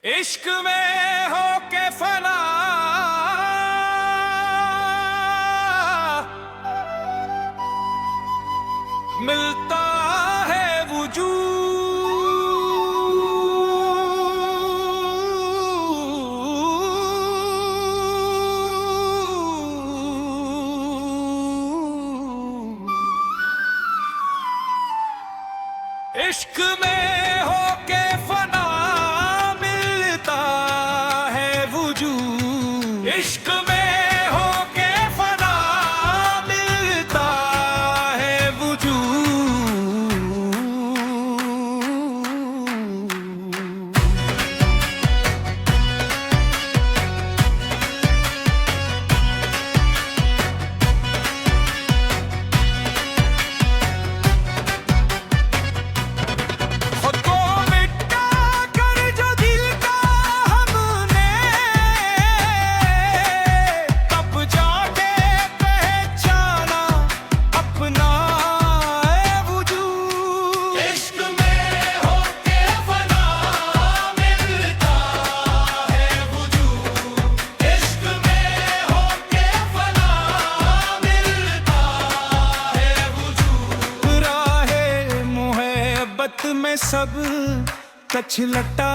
इश्क में हो के फना मिलता है वजूद। इश्क में हो के फना मिलता है वजूद। इश्क में हो के फना मिलता है वजूद। खुद को मिटा कर जो दिल का हमने तब जाके पहचाना अपना वजूद। इश्क में हो के फना मिलता है वजूद। इश्क में हो के फना मिलता है वजूद। राहे मोहब्बत में सब कछ लटा